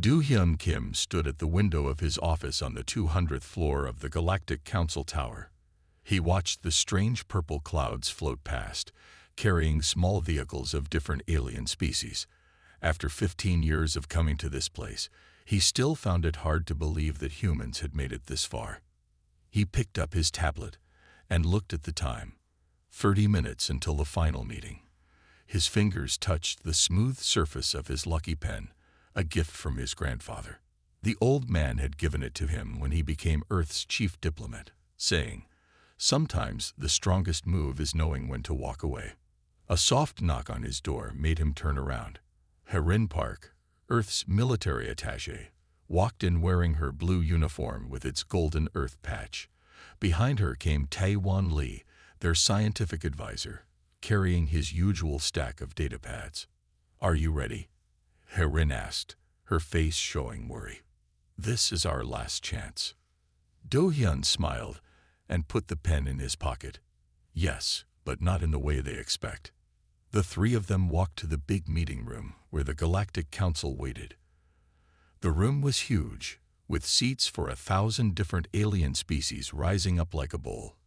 Do-hyun Kim stood at the window of his office on the 200th floor of the Galactic Council Tower. He watched the strange purple clouds float past, carrying small vehicles of different alien species. After 15 years of coming to this place, he still found it hard to believe that humans had made it this far. He picked up his tablet and looked at the time. 30 minutes until the final meeting. His fingers touched the smooth surface of his lucky pen, a gift from his grandfather. The old man had given it to him when he became Earth's chief diplomat, saying, "Sometimes the strongest move is knowing when to walk away." A soft knock on his door made him turn around. Harin Park, Earth's military attaché, walked in wearing her blue uniform with its golden Earth patch. Behind her came Tae-won Lee, their scientific advisor, carrying his usual stack of data pads. "Are you ready?" Harin asked, her face showing worry. "This is our last chance." Do-hyun smiled and put the pen in his pocket. "Yes, but not in the way they expect." The three of them walked to the big meeting room where the Galactic Council waited. The room was huge, with seats for 1,000 different alien species rising up like a bowl.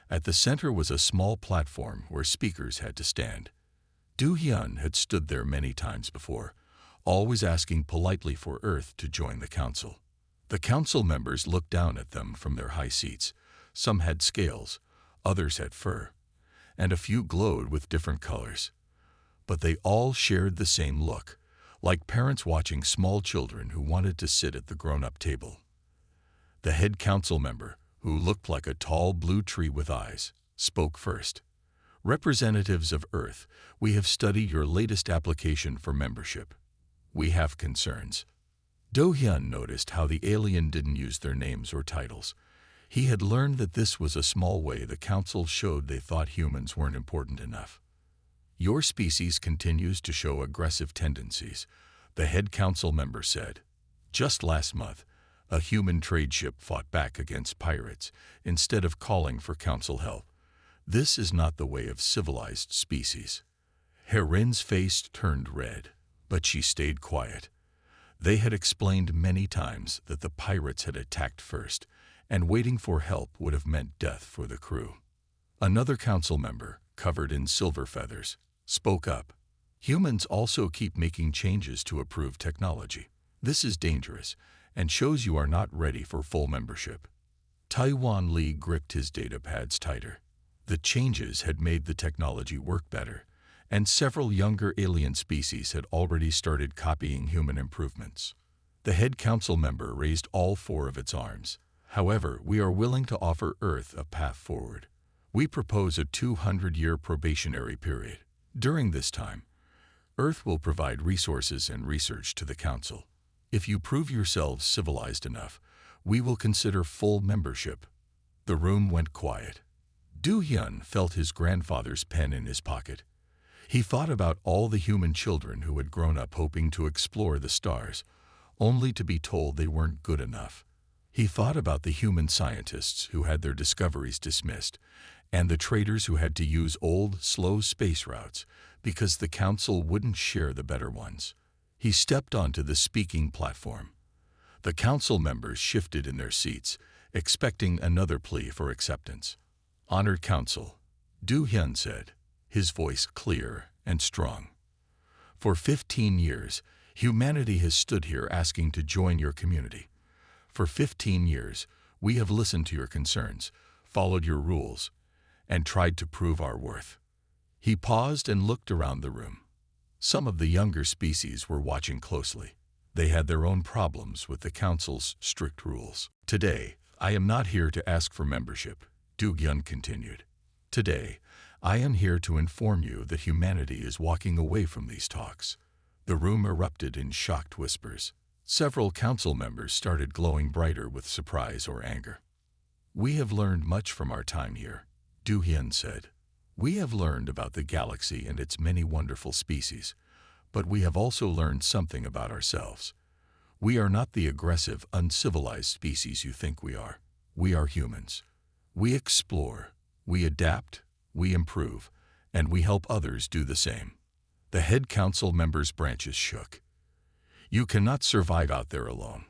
At the center was a small platform where speakers had to stand. Do-hyun had stood there many times before, always asking politely for Earth to join the council. The council members looked down at them from their high seats. Some had scales, others had fur, and a few glowed with different colors. But they all shared the same look, like parents watching small children who wanted to sit at the grown-up table. The head council member, who looked like a tall blue tree with eyes, spoke first. "Representatives of Earth, we have studied your latest application for membership. We have concerns." Do-hyun noticed how the alien didn't use their names or titles. He had learned that this was a small way the council showed they thought humans weren't important enough. "Your species continues to show aggressive tendencies," the head council member said. "Just last month, a human trade ship fought back against pirates instead of calling for council help. This is not the way of civilized species." Harin's face turned red, but she stayed quiet. They had explained many times that the pirates had attacked first, and waiting for help would have meant death for the crew. Another council member, covered in silver feathers, spoke up. "Humans also keep making changes to approved technology. This is dangerous and shows you are not ready for full membership." Tae-won Lee gripped his data pads tighter. The changes had made the technology work better, and several younger alien species had already started copying human improvements. The head council member raised all four of its arms. "However, we are willing to offer Earth a path forward. We propose a 200-year probationary period. During this time, Earth will provide resources and research to the Council. If you prove yourselves civilized enough, we will consider full membership." The room went quiet. Do-hyun felt his grandfather's pen in his pocket. He thought about all the human children who had grown up hoping to explore the stars, only to be told they weren't good enough. He thought about the human scientists who had their discoveries dismissed, and the traders who had to use old, slow space routes because the council wouldn't share the better ones. He stepped onto the speaking platform. The council members shifted in their seats, expecting another plea for acceptance. "Honored Council," Do-hyun said, his voice clear and strong. "For 15 years, humanity has stood here asking to join your community. For 15 years, we have listened to your concerns, followed your rules, and tried to prove our worth." He paused and looked around the room. Some of the younger species were watching closely. They had their own problems with the Council's strict rules. "Today, I am not here to ask for membership," Do-hyun continued. "Today, I am here to inform you that humanity is walking away from these talks." The room erupted in shocked whispers. Several council members started glowing brighter with surprise or anger. "We have learned much from our time here," Do-hyun said. "We have learned about the galaxy and its many wonderful species, but we have also learned something about ourselves. We are not the aggressive, uncivilized species you think we are. We are humans. We explore, we adapt, we improve, and we help others do the same." The head council member's branches shook. You cannot survive out there alone.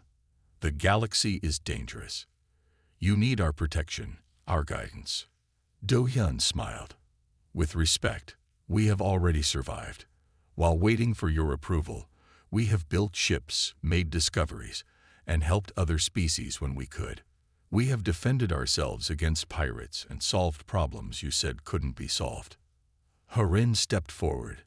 The galaxy is dangerous. You need our protection, our guidance." Do-hyun smiled. "With respect, we have already survived. While waiting for your approval, we have built ships, made discoveries, and helped other species when we could. We have defended ourselves against pirates and solved problems you said couldn't be solved." Harin stepped forward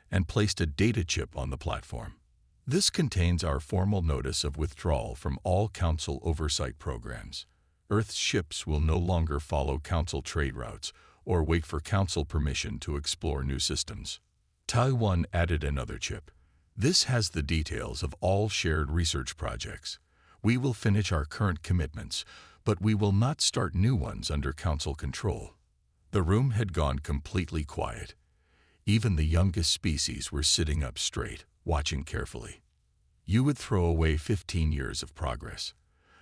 and placed a data chip on the platform. "This contains our formal notice of withdrawal from all Council oversight programs. Earth's ships will no longer follow Council trade routes or wait for Council permission to explore new systems." Taiwan added another chip. "This has the details of all shared research projects. We will finish our current commitments, but we will not start new ones under Council control." The room had gone completely quiet. Even the youngest species were sitting up straight, watching carefully. "You would throw away 15 years of progress?"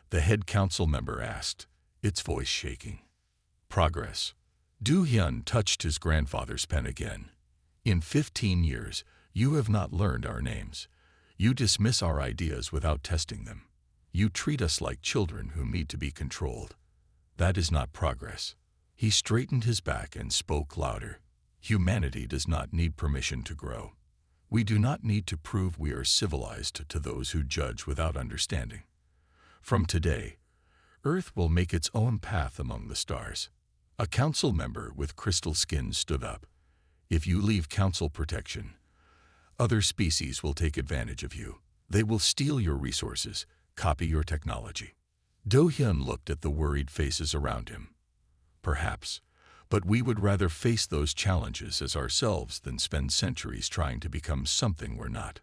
the head council member asked, its voice shaking. "Progress?" Do-hyun touched his grandfather's pen again. "In 15 years, you have not learned our names. You dismiss our ideas without testing them. You treat us like children who need to be controlled. That is not progress." He straightened his back and spoke louder. "Humanity does not need permission to grow. We do not need to prove we are civilized to those who judge without understanding. From today, Earth will make its own path among the stars." A council member with crystal skin stood up. "If you leave council protection, other species will take advantage of you. They will steal your resources, copy your technology." Do-hyun looked at the worried faces around him. "Perhaps, but we would rather face those challenges as ourselves than spend centuries trying to become something we're not."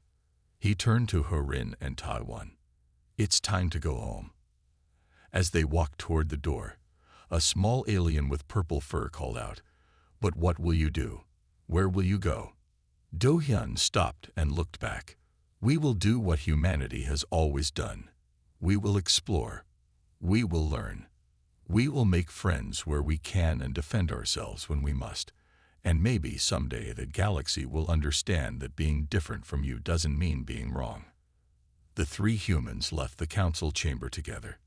He turned to Harin and Taiwan. "It's time to go home." As they walked toward the door, a small alien with purple fur called out, "But what will you do? Where will you go?" Do-hyun stopped and looked back. "We will do what humanity has always done. We will explore. We will learn. We will make friends where we can and defend ourselves when we must. And maybe someday the galaxy will understand that being different from you doesn't mean being wrong." The three humans left the council chamber together.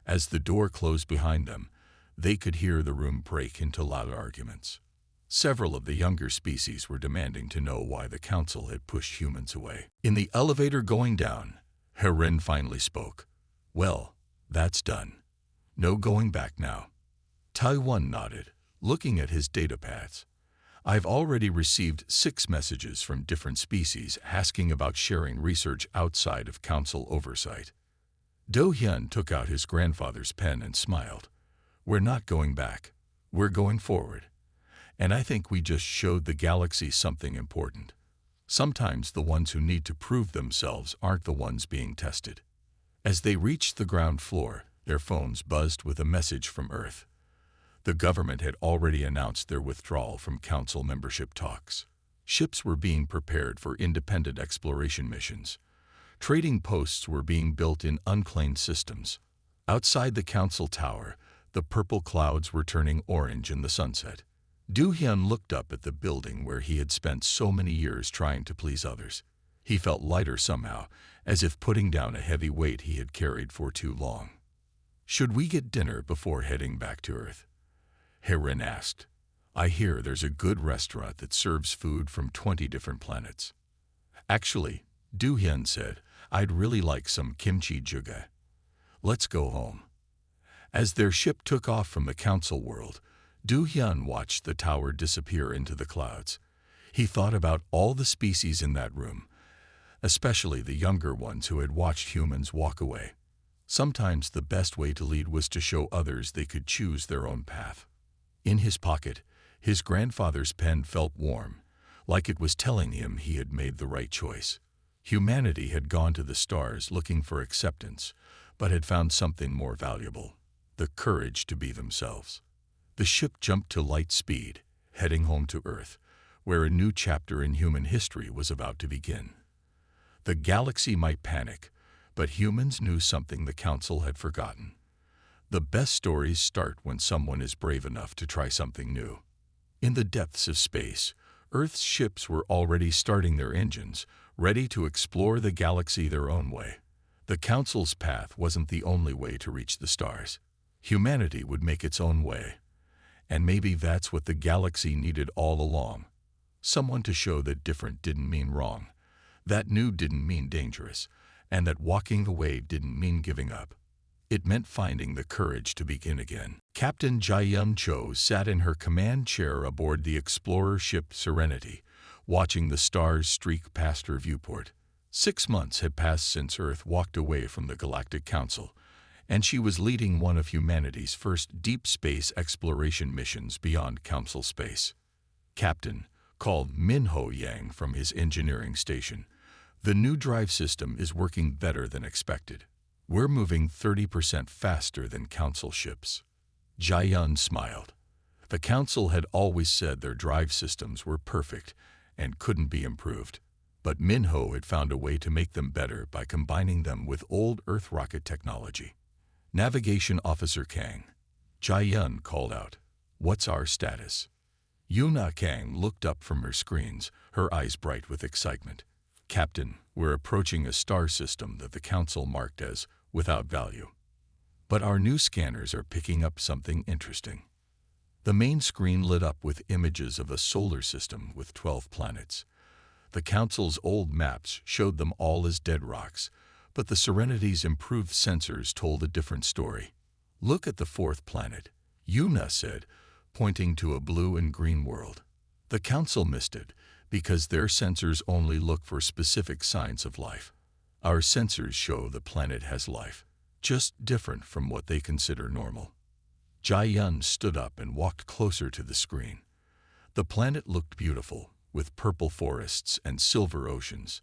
As the door closed behind them, they could hear the room break into loud arguments. Several of the younger species were demanding to know why the council had pushed humans away. In the elevator going down, Harin finally spoke. "Well, that's done. No going back now." Taiwan nodded, looking at his data pads. "I've already received 6 messages from different species asking about sharing research outside of council oversight." Do-hyun took out his grandfather's pen and smiled. "We're not going back. We're going forward. And I think we just showed the galaxy something important. Sometimes the ones who need to prove themselves aren't the ones being tested." As they reached the ground floor, their phones buzzed with a message from Earth. The government had already announced their withdrawal from council membership talks. Ships were being prepared for independent exploration missions. Trading posts were being built in unclaimed systems. Outside the council tower, the purple clouds were turning orange in the sunset. Do-hyun looked up at the building where he had spent so many years trying to please others. He felt lighter somehow, as if putting down a heavy weight he had carried for too long. "Should we get dinner before heading back to Earth?" Harin asked. "I hear there's a good restaurant that serves food from 20 different planets." "Actually," Do-hyun said, "I'd really like some kimchi jjigae. Let's go home." As their ship took off from the council world, Do-hyun watched the tower disappear into the clouds. He thought about all the species in that room, especially the younger ones who had watched humans walk away. Sometimes the best way to lead was to show others they could choose their own path. In his pocket, his grandfather's pen felt warm, like it was telling him he had made the right choice. Humanity had gone to the stars looking for acceptance, but had found something more valuable: the courage to be themselves. The ship jumped to light speed, heading home to Earth, where a new chapter in human history was about to begin. The galaxy might panic, but humans knew something the Council had forgotten. The best stories start when someone is brave enough to try something new. In the depths of space, Earth's ships were already starting their engines, ready to explore the galaxy their own way. The Council's path wasn't the only way to reach the stars. Humanity would make its own way. And maybe that's what the galaxy needed all along. Someone to show that different didn't mean wrong, that new didn't mean dangerous, and that walking the way didn't mean giving up. It meant finding the courage to begin again. Captain Jae-yun Cho sat in her command chair aboard the explorer ship Serenity, watching the stars streak past her viewport. 6 months had passed since Earth walked away from the Galactic Council, and she was leading one of humanity's first deep space exploration missions beyond Council space. Captain called Min-ho Yang from his engineering station. The new drive system is working better than expected. We're moving 30% faster than Council ships. Jae-yun smiled. The Council had always said their drive systems were perfect and couldn't be improved. But Min-ho had found a way to make them better by combining them with old Earth rocket technology. Navigation Officer Kang. Jae-yun called out, "What's our status?" Yuna Kang looked up from her screens, her eyes bright with excitement. "Captain, we're approaching a star system that the Council marked as without value. But our new scanners are picking up something interesting." The main screen lit up with images of a solar system with 12 planets. The Council's old maps showed them all as dead rocks, but the Serenity's improved sensors told a different story. "Look at the 4th planet," Yuna said, pointing to a blue and green world. The Council missed it because their sensors only look for specific signs of life. Our sensors show the planet has life, just different from what they consider normal. Jae-yun stood up and walked closer to the screen. The planet looked beautiful, with purple forests and silver oceans.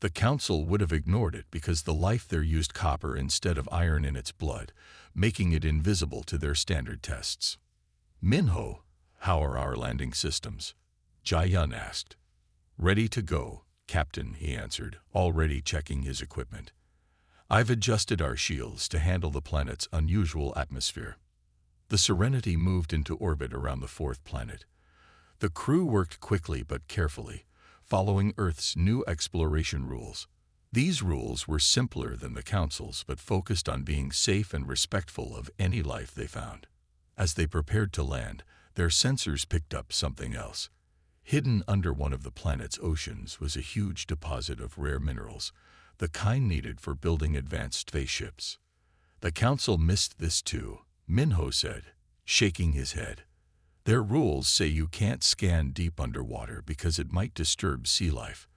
The Council would have ignored it because the life there used copper instead of iron in its blood, making it invisible to their standard tests. "Min-ho, how are our landing systems?" Jae-yun asked. "Ready to go, Captain," he answered, already checking his equipment. "I've adjusted our shields to handle the planet's unusual atmosphere." The Serenity moved into orbit around the 4th planet. The crew worked quickly but carefully, following Earth's new exploration rules. These rules were simpler than the Council's but focused on being safe and respectful of any life they found. As they prepared to land, their sensors picked up something else. Hidden under one of the planet's oceans was a huge deposit of rare minerals, the kind needed for building advanced spaceships. "The Council missed this too," Min-ho said, shaking his head. "Their rules say you can't scan deep underwater because it might disturb sea life.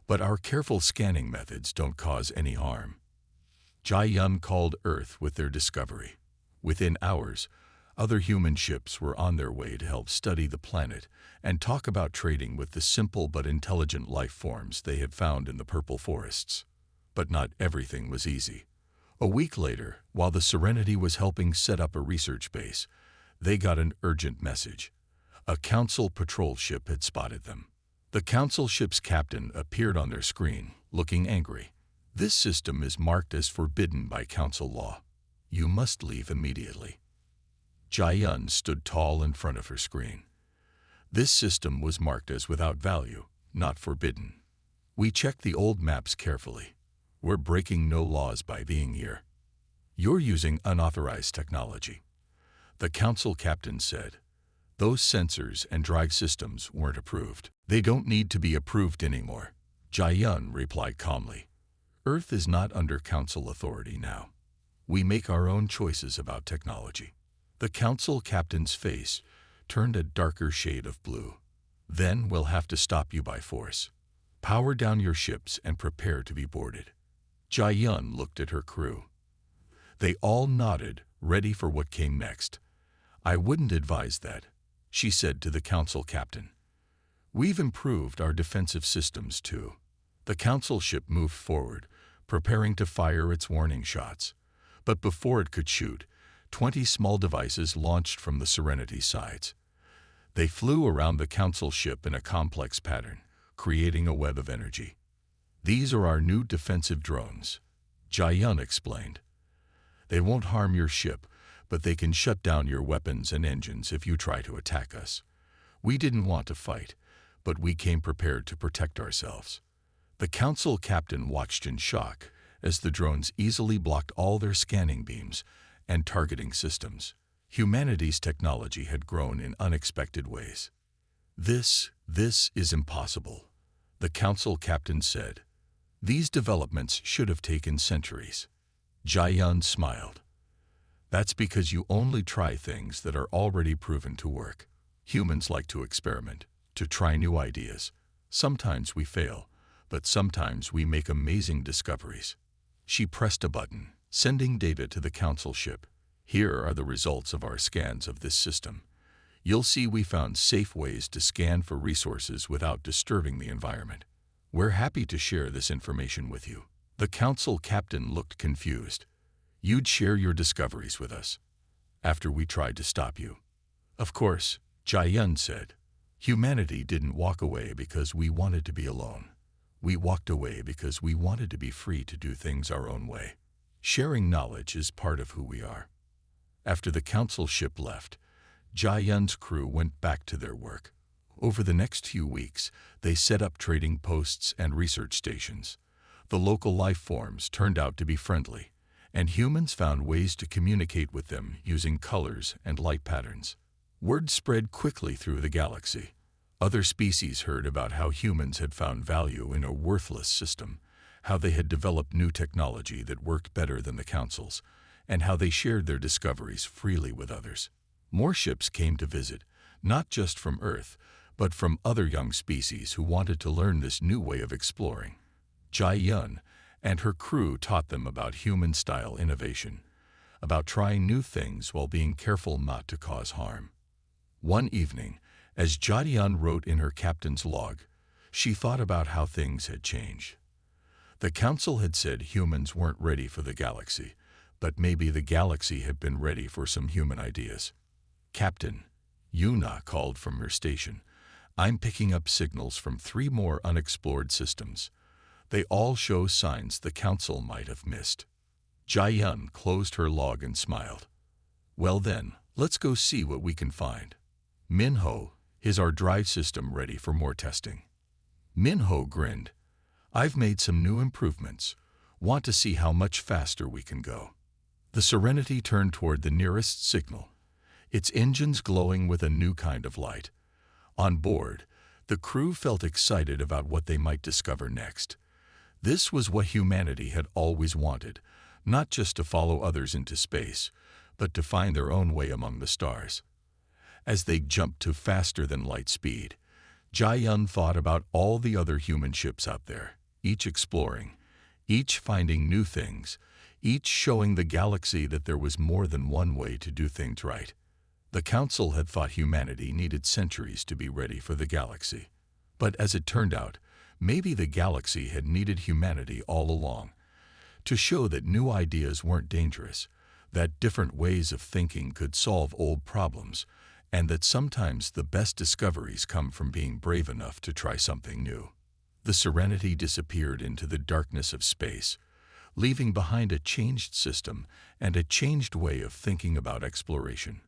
But our careful scanning methods don't cause any harm." Jae-yun called Earth with their discovery. Within hours, other human ships were on their way to help study the planet and talk about trading with the simple but intelligent life forms they had found in the purple forests. But not everything was easy. A week later, while the Serenity was helping set up a research base, they got an urgent message. A Council patrol ship had spotted them. The Council ship's captain appeared on their screen, looking angry. "This system is marked as forbidden by Council law. You must leave immediately." Jae-yun stood tall in front of her screen. "This system was marked as without value, not forbidden. We checked the old maps carefully. We're breaking no laws by being here. You're using unauthorized technology." The Council captain said, "Those sensors and drive systems weren't approved." "They don't need to be approved anymore," Jae-yun replied calmly. "Earth is not under Council authority now. We make our own choices about technology." The Council captain's face turned a darker shade of blue. "Then we'll have to stop you by force. Power down your ships and prepare to be boarded." Jae-yun looked at her crew. They all nodded, ready for what came next. "I wouldn't advise that," she said to the Council captain. "We've improved our defensive systems too." The Council ship moved forward, preparing to fire its warning shots. But before it could shoot, 20 small devices launched from the Serenity sides. They flew around the Council ship in a complex pattern, creating a web of energy. "These are our new defensive drones," Jae-yun explained. "They won't harm your ship, but they can shut down your weapons and engines if you try to attack us. We didn't want to fight, but we came prepared to protect ourselves." The council captain watched in shock as the drones easily blocked all their scanning beams and targeting systems. Humanity's technology had grown in unexpected ways. This is impossible, the council captain said. These developments should have taken centuries. Jiayun smiled. That's because you only try things that are already proven to work. Humans like to experiment, to try new ideas. Sometimes we fail, but sometimes we make amazing discoveries. She pressed a button, sending data to the council ship. Here are the results of our scans of this system. You'll see we found safe ways to scan for resources without disturbing the environment. We're happy to share this information with you. The council captain looked confused. You'd share your discoveries with us after we tried to stop you. Of course, Jiayun said. Humanity didn't walk away because we wanted to be alone. We walked away because we wanted to be free to do things our own way. Sharing knowledge is part of who we are. After the council ship left, Jiayun's crew went back to their work. Over the next few weeks, they set up trading posts and research stations. The local life forms turned out to be friendly, and humans found ways to communicate with them using colors and light patterns. Word spread quickly through the galaxy. Other species heard about how humans had found value in a worthless system, how they had developed new technology that worked better than the council's, and how they shared their discoveries freely with others. More ships came to visit, not just from Earth, but from other young species who wanted to learn this new way of exploring. Jiayun and her crew taught them about human-style innovation, about trying new things while being careful not to cause harm. One evening, as Jiayun wrote in her captain's log, she thought about how things had changed. The council had said humans weren't ready for the galaxy, but maybe the galaxy had been ready for some human ideas. Captain, Yuna called from her station. I'm picking up signals from 3 more unexplored systems. They all show signs the council might have missed. Jiayun closed her log and smiled. Well then, let's go see what we can find. Minho, is our drive system ready for more testing? Minho grinned. I've made some new improvements. Want to see how much faster we can go? The Serenity turned toward the nearest signal, its engines glowing with a new kind of light. On board, the crew felt excited about what they might discover next. This was what humanity had always wanted, not just to follow others into space, but to find their own way among the stars. As they jumped to faster-than-light speed, Jiayun thought about all the other human ships out there, each exploring, each finding new things, each showing the galaxy that there was more than one way to do things right. The council had thought humanity needed centuries to be ready for the galaxy. But as it turned out, maybe the galaxy had needed humanity all along, to show that new ideas weren't dangerous, that different ways of thinking could solve old problems, and that sometimes the best discoveries come from being brave enough to try something new. The Serenity disappeared into the darkness of space, leaving behind a changed system and a changed way of thinking about exploration.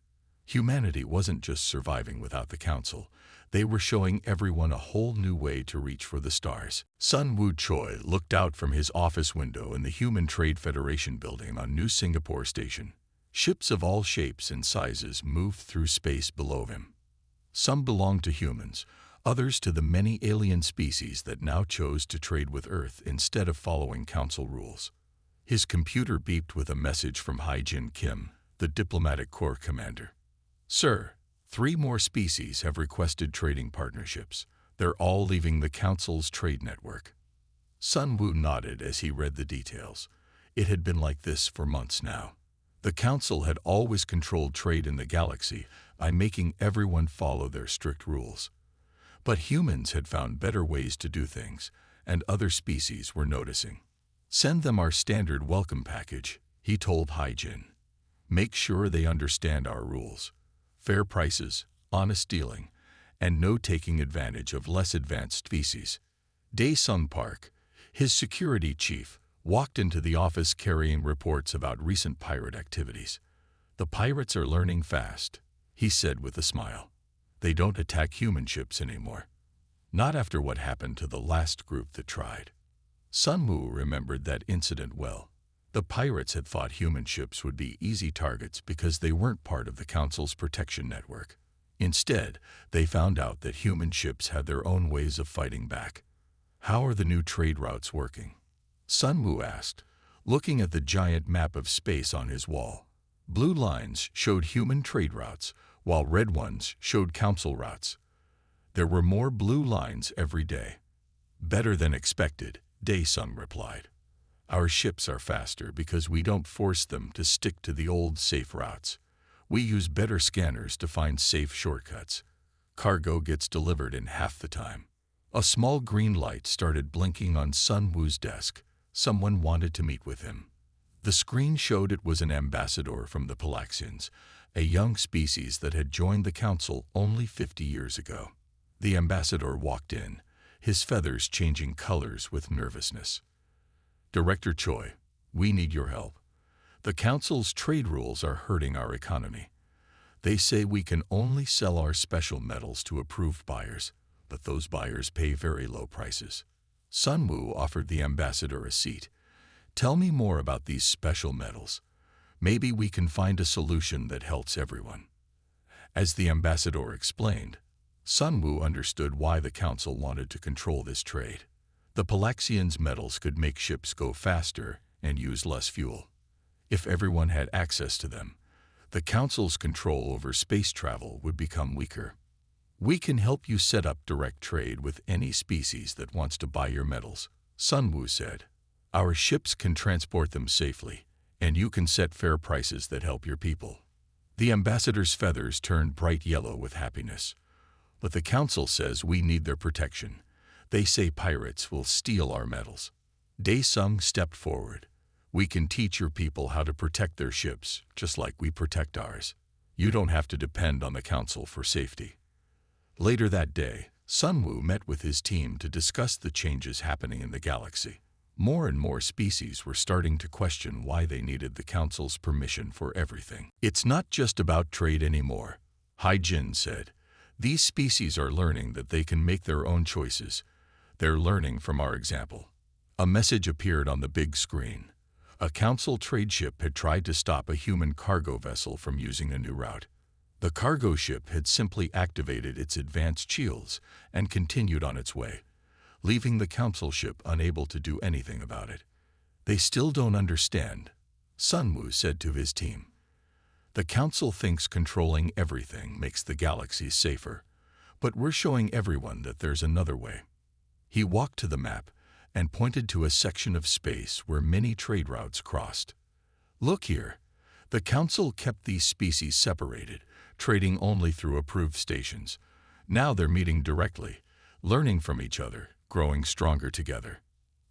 Humanity wasn't just surviving without the council. They were showing everyone a whole new way to reach for the stars. Sun Woo Choi looked out from his office window in the Human Trade Federation building on New Singapore Station. Ships of all shapes and sizes moved through space below him. Some belonged to humans, others to the many alien species that now chose to trade with Earth instead of following council rules. His computer beeped with a message from Hai-Jin Kim, the diplomatic corps commander. Sir, 3 more species have requested trading partnerships. They're all leaving the council's trade network. Sun Woo nodded as he read the details. It had been like this for months now. The council had always controlled trade in the galaxy by making everyone follow their strict rules. But humans had found better ways to do things, and other species were noticing. Send them our standard welcome package, he told Hai-Jin. Make sure they understand our rules. Fair prices, honest dealing, and no taking advantage of less advanced species. Dae-Sung Park, his security chief, walked into the office carrying reports about recent pirate activities. The pirates are learning fast, he said with a smile. They don't attack human ships anymore. Not after what happened to the last group that tried. Sun Wu remembered that incident well. The pirates had thought human ships would be easy targets because they weren't part of the Council's protection network. Instead, they found out that human ships had their own ways of fighting back. "How are the new trade routes working?" Sun Wu asked, looking at the giant map of space on his wall. Blue lines showed human trade routes, while red ones showed Council routes. There were more blue lines every day. "Better than expected," Dae-sung replied. "Our ships are faster because we don't force them to stick to the old safe routes. We use better scanners to find safe shortcuts. Cargo gets delivered in half the time." A small green light started blinking on Sun Wu's desk. Someone wanted to meet with him. The screen showed it was an ambassador from the Palaxians, a young species that had joined the Council only 50 years ago. The ambassador walked in, his feathers changing colors with nervousness. "Director Choi, we need your help. The Council's trade rules are hurting our economy. They say we can only sell our special metals to approved buyers, but those buyers pay very low prices." Sun Wu offered the ambassador a seat. "Tell me more about these special metals. Maybe we can find a solution that helps everyone." As the ambassador explained, Sun Wu understood why the Council wanted to control this trade. The Palaxians' metals could make ships go faster and use less fuel. If everyone had access to them, the Council's control over space travel would become weaker. "We can help you set up direct trade with any species that wants to buy your metals," Sun Wu said. "Our ships can transport them safely, and you can set fair prices that help your people." The ambassador's feathers turned bright yellow with happiness. "But the Council says we need their protection. They say pirates will steal our metals." Dae-sung stepped forward. "We can teach your people how to protect their ships, just like we protect ours. You don't have to depend on the Council for safety." Later that day, Sun Wu met with his team to discuss the changes happening in the galaxy. More and more species were starting to question why they needed the Council's permission for everything. "It's not just about trade anymore," Hai-jin said. "These species are learning that they can make their own choices. They're learning from our example." A message appeared on the big screen. A Council trade ship had tried to stop a human cargo vessel from using a new route. The cargo ship had simply activated its advanced shields and continued on its way, leaving the Council ship unable to do anything about it. "They still don't understand," Sun Wu said to his team. "The Council thinks controlling everything makes the galaxy safer, but we're showing everyone that there's another way." He walked to the map and pointed to a section of space where many trade routes crossed. "Look here. The Council kept these species separated, trading only through approved stations. Now they're meeting directly, learning from each other, growing stronger together."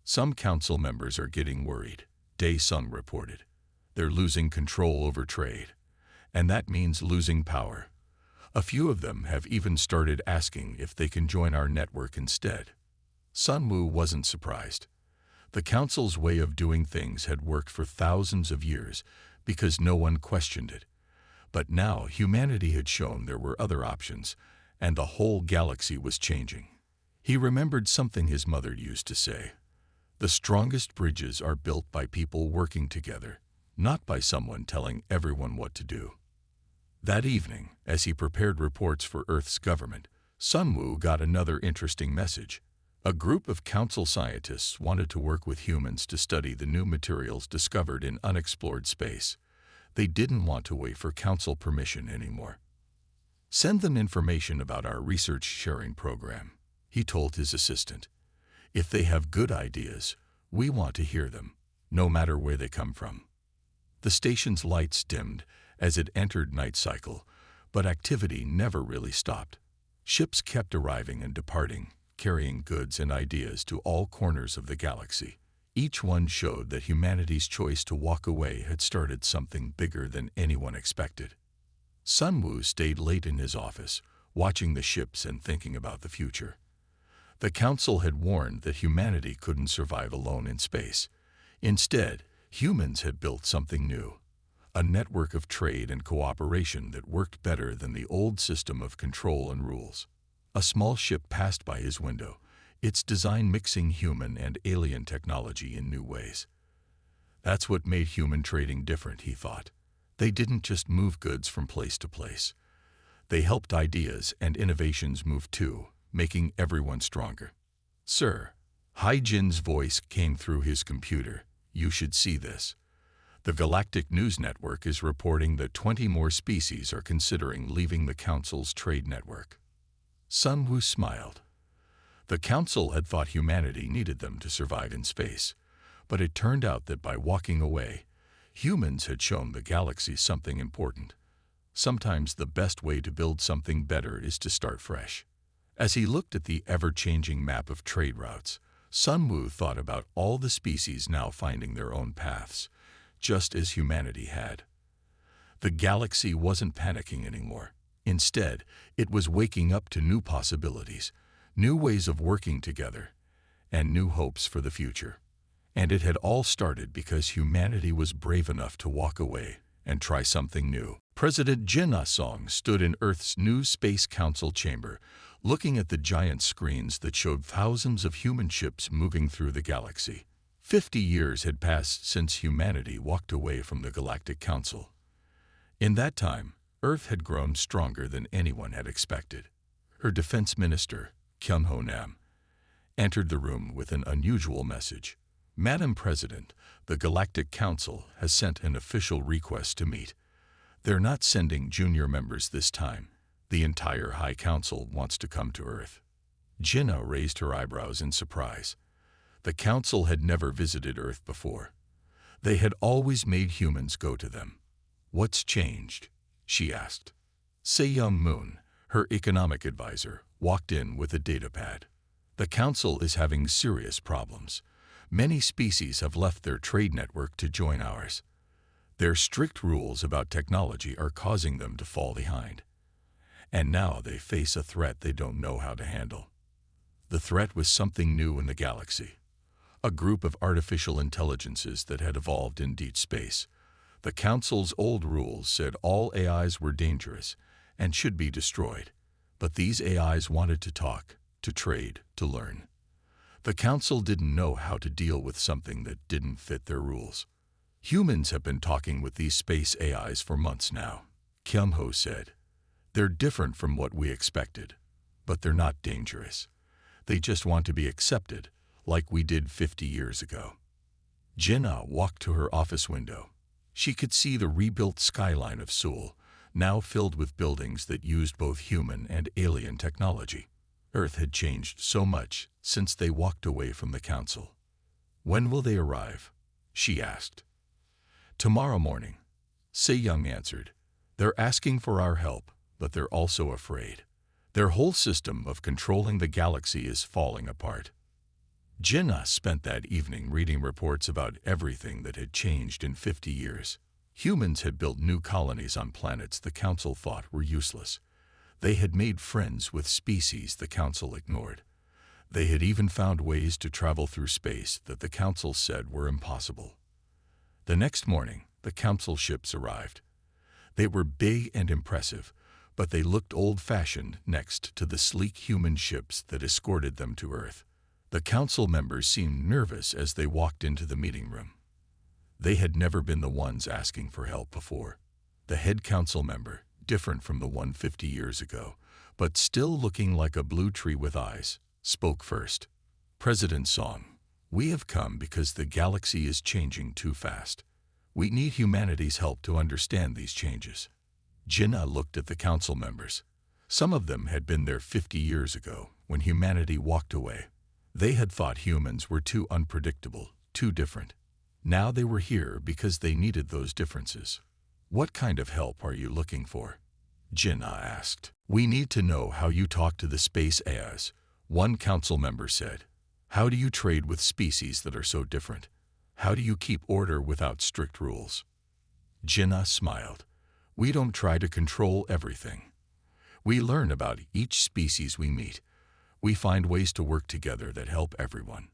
"Some Council members are getting worried," Dae-sung reported. "They're losing control over trade, and that means losing power. A few of them have even started asking if they can join our network instead." Sun Wu wasn't surprised. The Council's way of doing things had worked for thousands of years because no one questioned it. But now humanity had shown there were other options, and the whole galaxy was changing. He remembered something his mother used to say: "The strongest bridges are built by people working together, not by someone telling everyone what to do." That evening, as he prepared reports for Earth's government, Sun Wu got another interesting message. A group of Council scientists wanted to work with humans to study the new materials discovered in unexplored space. They didn't want to wait for Council permission anymore. "Send them information about our research sharing program," he told his assistant. "If they have good ideas, we want to hear them, no matter where they come from." The station's lights dimmed as it entered night cycle, but activity never really stopped. Ships kept arriving and departing, carrying goods and ideas to all corners of the galaxy. Each one showed that humanity's choice to walk away had started something bigger than anyone expected. Sun Wu stayed late in his office, watching the ships and thinking about the future. The Council had warned that humanity couldn't survive alone in space. Instead, humans had built something new, a network of trade and cooperation that worked better than the old system of control and rules. A small ship passed by his window, its design mixing human and alien technology in new ways. That's what made human trading different, he thought. They didn't just move goods from place to place. They helped ideas and innovations move too, making everyone stronger. Sir, Hai Jin's voice came through his computer. You should see this. The Galactic News Network is reporting that 20 more species are considering leaving the Council's trade network. Sun Wu smiled. The Council had thought humanity needed them to survive in space, but it turned out that by walking away, humans had shown the galaxy something important. Sometimes the best way to build something better is to start fresh. As he looked at the ever-changing map of trade routes, Sun Wu thought about all the species now finding their own paths, just as humanity had. The galaxy wasn't panicking anymore. Instead, it was waking up to new possibilities, new ways of working together, and new hopes for the future. And it had all started because humanity was brave enough to walk away and try something new. President Jin Ah-song stood in Earth's new Space Council chamber, looking at the giant screens that showed thousands of human ships moving through the galaxy. 50 years had passed since humanity walked away from the Galactic Council. In that time, Earth had grown stronger than anyone had expected. Her defense minister, Kyung Ho Nam, entered the room with an unusual message. Madam President, the Galactic Council has sent an official request to meet. They're not sending junior members this time. The entire High Council wants to come to Earth. Jinna raised her eyebrows in surprise. The Council had never visited Earth before. They had always made humans go to them. What's changed? She asked. Se-Young Moon, her economic advisor, walked in with a datapad. The Council is having serious problems. Many species have left their trade network to join ours. Their strict rules about technology are causing them to fall behind. And now they face a threat they don't know how to handle. The threat was something new in the galaxy. A group of artificial intelligences that had evolved in deep space. The Council's old rules said all AIs were dangerous and should be destroyed. But these AIs wanted to talk, to trade, to learn. The Council didn't know how to deal with something that didn't fit their rules. Humans have been talking with these space AIs for months now, Kyung Ho said. They're different from what we expected, but they're not dangerous. They just want to be accepted, like we did 50 years ago. Jinna walked to her office window. She could see the rebuilt skyline of Seoul, now filled with buildings that used both human and alien technology. Earth had changed so much since they walked away from the Council. When will they arrive? She asked. Tomorrow morning, Se-Young answered. They're asking for our help, but they're also afraid. Their whole system of controlling the galaxy is falling apart. Jinna spent that evening reading reports about everything that had changed in 50 years. Humans had built new colonies on planets the Council thought were useless. They had made friends with species the Council ignored. They had even found ways to travel through space that the Council said were impossible. The next morning, the Council ships arrived. They were big and impressive, but they looked old-fashioned next to the sleek human ships that escorted them to Earth. The Council members seemed nervous as they walked into the meeting room. They had never been the ones asking for help before. The head Council member, different from the one 50 years ago, but still looking like a blue tree with eyes, spoke first. President Song, we have come because the galaxy is changing too fast. We need humanity's help to understand these changes. Jinna looked at the Council members. Some of them had been there 50 years ago, when humanity walked away. They had thought humans were too unpredictable, too different. Now they were here because they needed those differences. What kind of help are you looking for? Jinna asked. We need to know how you talk to the space AIs, one Council member said. How do you trade with species that are so different? How do you keep order without strict rules? Jinna smiled. We don't try to control everything. We learn about each species we meet. We find ways to work together that help everyone.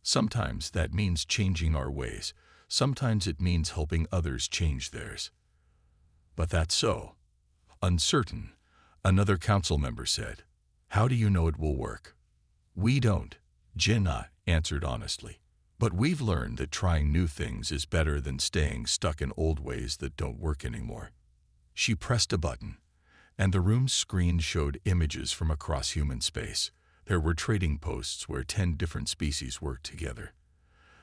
Sometimes that means changing our ways. Sometimes it means helping others change theirs. But that's so uncertain, another Council member said. How do you know it will work? We don't. Jinnah answered honestly. But we've learned that trying new things is better than staying stuck in old ways that don't work anymore. She pressed a button, and the room's screen showed images from across human space. There were trading posts where 10 different species worked together.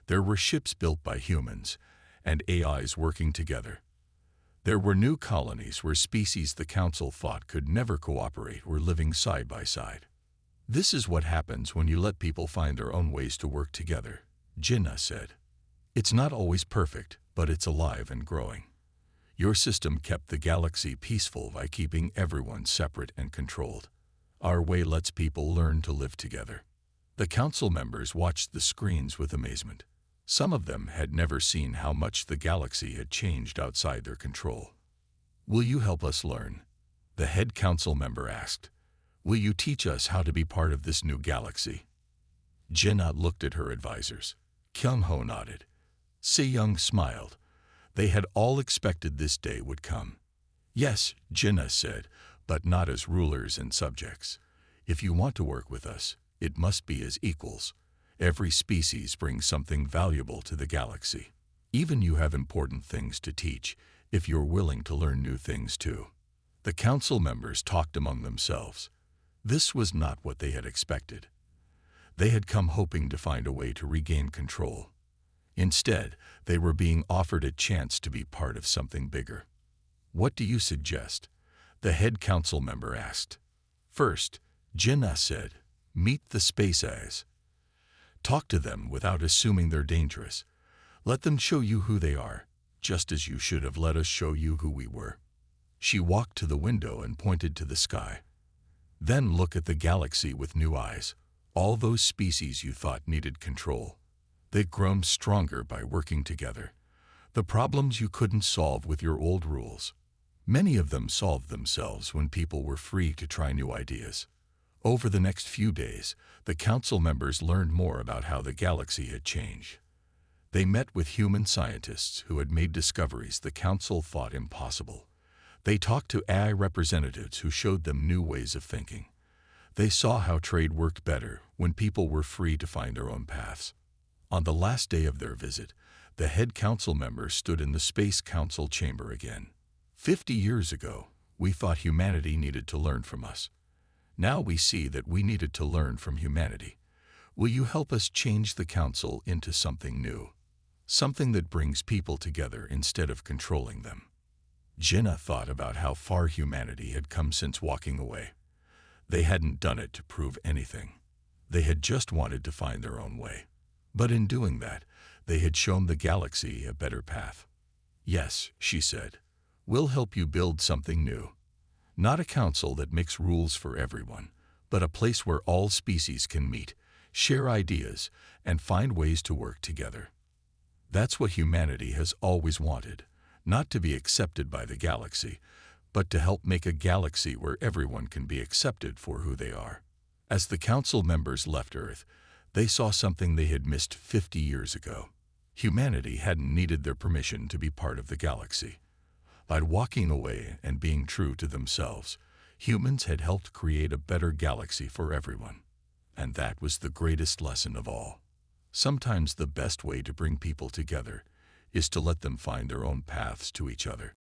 There were ships built by humans and AIs working together. There were new colonies where species the Council thought could never cooperate were living side by side. This is what happens when you let people find their own ways to work together, Jinnah said. It's not always perfect, but it's alive and growing. Your system kept the galaxy peaceful by keeping everyone separate and controlled. Our way lets people learn to live together. The council members watched the screens with amazement. Some of them had never seen how much the galaxy had changed outside their control. Will you help us learn? The head council member asked. Will you teach us how to be part of this new galaxy? Jinnah looked at her advisors. Kyung-ho nodded. Se-young smiled. They had all expected this day would come. Yes, Jinnah said, but not as rulers and subjects. If you want to work with us, it must be as equals. Every species brings something valuable to the galaxy. Even you have important things to teach, if you're willing to learn new things too. The council members talked among themselves. This was not what they had expected. They had come hoping to find a way to regain control. Instead, they were being offered a chance to be part of something bigger. What do you suggest? The head council member asked. First, Jinnah said, meet the space eyes. Talk to them without assuming they're dangerous. Let them show you who they are, just as you should have let us show you who we were. She walked to the window and pointed to the sky. Then look at the galaxy with new eyes. All those species you thought needed control. They've grown stronger by working together. The problems you couldn't solve with your old rules. Many of them solved themselves when people were free to try new ideas. Over the next few days, the council members learned more about how the galaxy had changed. They met with human scientists who had made discoveries the council thought impossible. They talked to AI representatives who showed them new ways of thinking. They saw how trade worked better when people were free to find their own paths. On the last day of their visit, the head council member stood in the Space Council chamber again. 50 years ago, we thought humanity needed to learn from us. Now we see that we needed to learn from humanity. Will you help us change the council into something new? Something that brings people together instead of controlling them. Jinnah thought about how far humanity had come since walking away. They hadn't done it to prove anything. They had just wanted to find their own way. But in doing that, they had shown the galaxy a better path. Yes, she said, we'll help you build something new. Not a council that makes rules for everyone, but a place where all species can meet, share ideas, and find ways to work together. That's what humanity has always wanted, not to be accepted by the galaxy, but to help make a galaxy where everyone can be accepted for who they are. As the council members left Earth, they saw something they had missed 50 years ago. Humanity hadn't needed their permission to be part of the galaxy. By walking away and being true to themselves, humans had helped create a better galaxy for everyone. And that was the greatest lesson of all. Sometimes the best way to bring people together is to let them find their own paths to each other.